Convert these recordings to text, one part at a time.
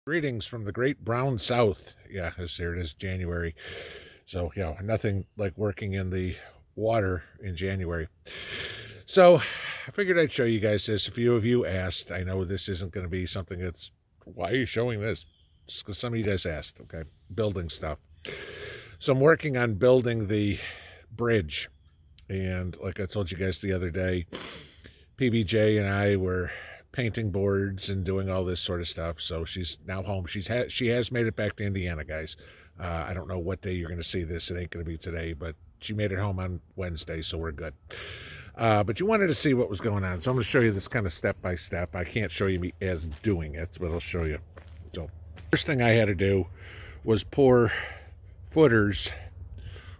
Greetings from the great brown south. Yeah, here it is, January. So, nothing like working in the water in January. So, I figured I'd show you guys this. A few of you asked. I know this isn't going to be something that's, why are you showing this? Just because some of you guys asked, okay? Building stuff. So, I'm working on building the bridge. And like I told you guys the other day, PBJ and I were painting boards and doing all this sort of stuff. So she's now home. She has made it back to Indiana, guys. I don't know what day you're going to see this. It ain't going to be today, but she made it home on Wednesday, so we're good. But you wanted to see what was going on, so I'm going to show you this kind of step by step. I can't show you me as doing it, but I'll show you. So first thing I had to do was pour footers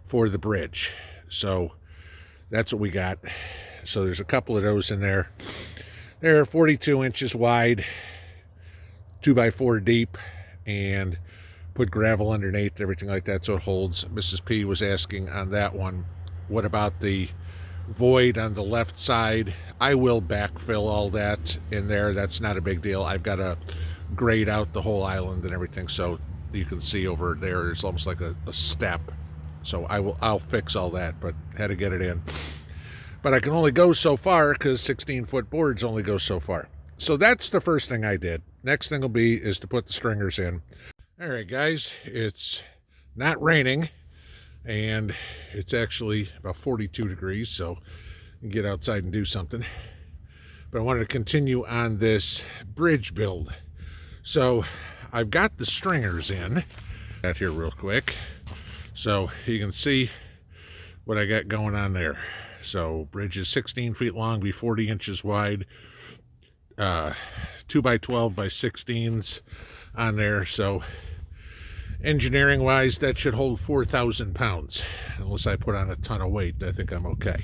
for the bridge. So that's what we got. So there's a couple of those in there. They're 42 inches wide, 2x4 deep, and put gravel underneath, everything like that, so it holds. Mrs. P was asking on that one, what about the void on the left side? I will backfill all that in there. That's not a big deal. I've got to grade out the whole island and everything, so you can see over there, it's almost like a step. So I'll fix all that, but had to get it in. But I can only go so far because 16-foot boards only go so far. So that's the first thing I did. Next thing will be is to put the stringers in. All right, guys, it's not raining, and it's actually about 42 degrees, so you can get outside and do something. But I wanted to continue on this bridge build. So I've got the stringers in. Out here real quick. So you can see what I got going on there. So bridge is 16 feet long, be 40 inches wide, 2x12 by 16s on there. So engineering wise, that should hold 4,000 pounds. Unless I put on a ton of weight, I think I'm okay.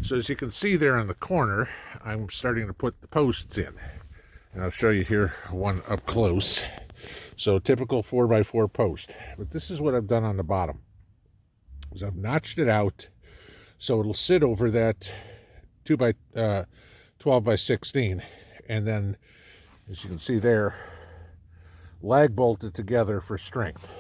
So as you can see there on the corner, I'm starting to put the posts in. And I'll show you here one up close. So typical 4x4 post. But this is what I've done on the bottom. Is I've notched it out so it'll sit over that 2x12 by 16, and then as you can see there, lag bolted together for strength.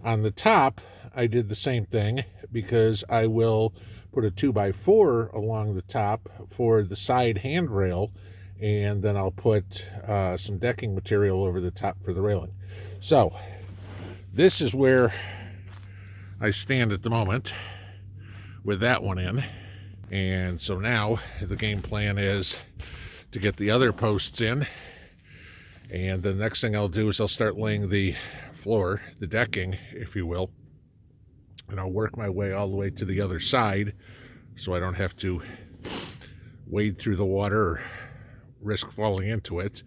On the top I did the same thing because I will put a 2x4 along the top for the side handrail, and then I'll put some decking material over the top for the railing. So this is where I stand at the moment with that one in. And so now the game plan is to get the other posts in, and the next thing I'll do is I'll start laying the floor, the decking if you will, and I'll work my way all the way to the other side so I don't have to wade through the water or risk falling into it.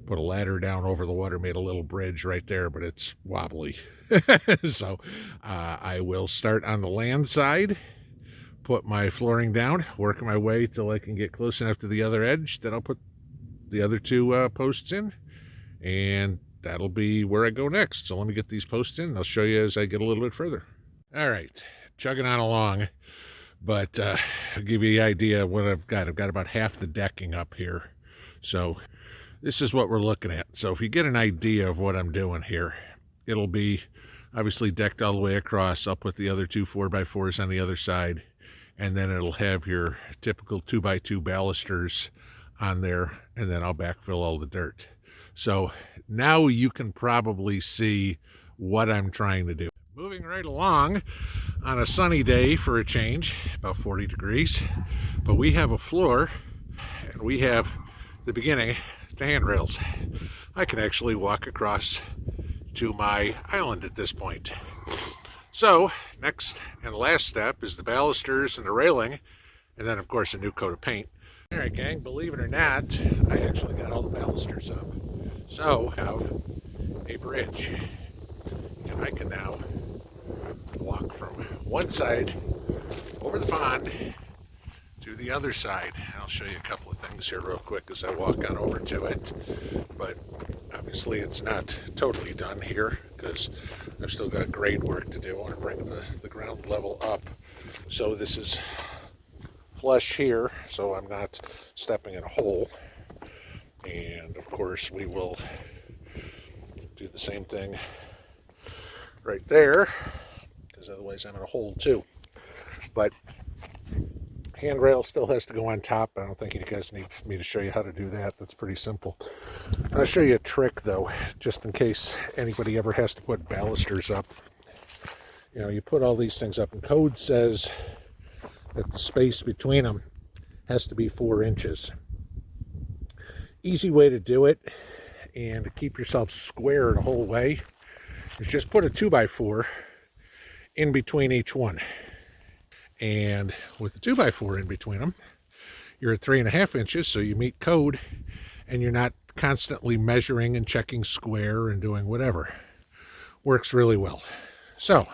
Put a ladder down over the water, made a little bridge right there, but it's wobbly. So I will start on the land side, put my flooring down, work my way till I can get close enough to the other edge. Then I'll put the other two posts in, and that'll be where I go next. So let me get these posts in. I'll show you as I get a little bit further. All right, chugging on along, but I'll give you the idea of what I've got. I've got about half the decking up here. So this is what we're looking at. So if you get an idea of what I'm doing here, it'll be obviously decked all the way across. I'll put the other two 4x4s on the other side, and then it'll have your typical 2x2 balusters on there, and then I'll backfill all the dirt. So now you can probably see what I'm trying to do. Moving right along on a sunny day for a change, about 40 degrees, but we have a floor, and we have the beginning, the handrails. I can actually walk across to my island at this point. So next and last step is the balusters and the railing, and then of course a new coat of paint. All right, gang, believe it or not, I actually got all the balusters up. So I have a bridge, and I can now walk from one side over the pond to the other side. I'll show you a couple of things here real quick as I walk on over to it. But obviously it's not totally done here because I've still got grade work to do. I want to bring the ground level up. So this is flush here, so I'm not stepping in a hole. And of course we will the same thing right there, because otherwise I'm in a hole too. But handrail still has to go on top. I don't think you guys need me to show you how to do that. That's pretty simple. I'll show you a trick though, just in case anybody ever has to put balusters up. You know, you put all these things up, and code says that the space between them has to be 4 inches. Easy way to do it, and to keep yourself square the whole way, is just put a 2x4 in between each one. And with the 2x4 in between them, you're at 3.5 inches, so you meet code, and you're not constantly measuring and checking square and doing whatever. Works really well. So,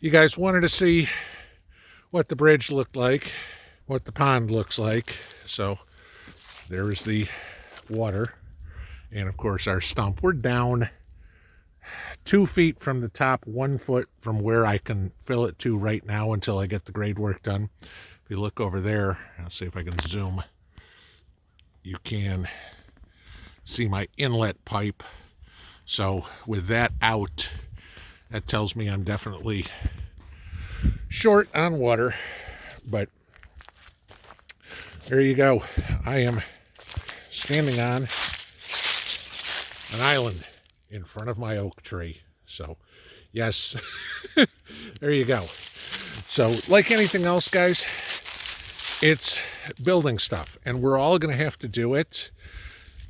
you guys wanted to see what the bridge looked like, what the pond looks like. So, there is the water, and of course our stump. We're down 2 feet from the top, 1 foot from where I can fill it to right now until I get the grade work done. If you look over there, I'll see if I can zoom, you can see my inlet pipe. So with that out, that tells me I'm definitely short on water, but there you go. I am standing on an island in front of my oak tree. So yes, there you go. So like anything else, guys, it's building stuff, and we're all going to have to do it.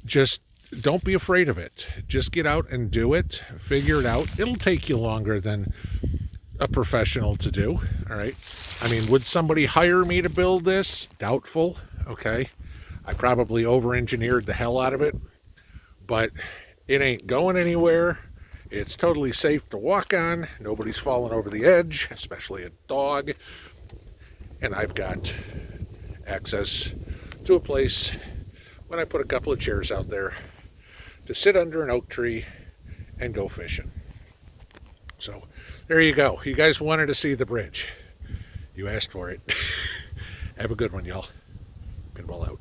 Just don't be afraid of it. Just get out and do it. Figure it out. It'll take you longer than a professional to do. All right. I mean, would somebody hire me to build this? Doubtful. Okay. I probably over-engineered the hell out of it, but it ain't going anywhere. It's totally safe to walk on. Nobody's falling over the edge, especially a dog. And I've got access to a place when I put a couple of chairs out there to sit under an oak tree and go fishing. So there you go. You guys wanted to see the bridge. You asked for it. Have a good one, y'all. Pinball out.